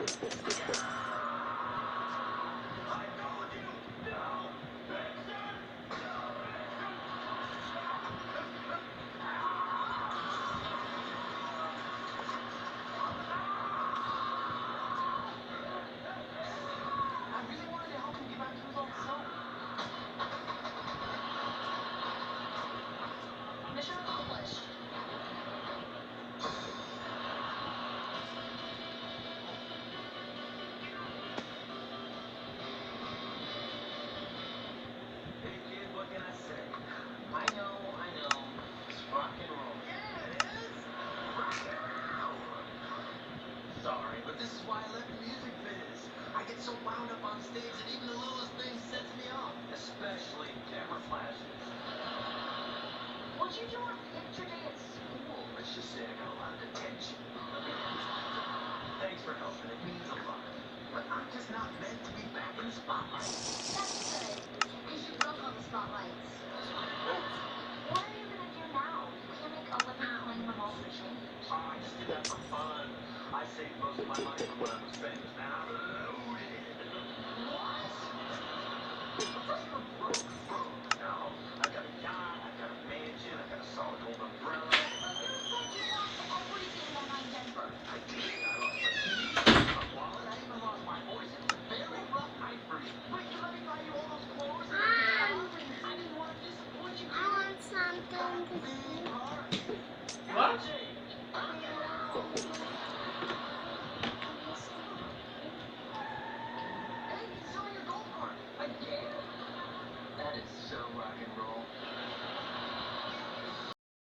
I really wanted to help him get back to his old self. Mission accomplished. Hey kid, what can I say? I know. It's rock and roll. Yeah, it is. Rock and roll. Sorry, but this is why I left the music biz. I get so wound up on stage that even the littlest thing sets me off, especially camera flashes. What'd you do on picture day at school? Let's just say I got a lot of attention. Thanks for helping. It means a lot. But I'm just not meant to be back in the spotlight. That's good.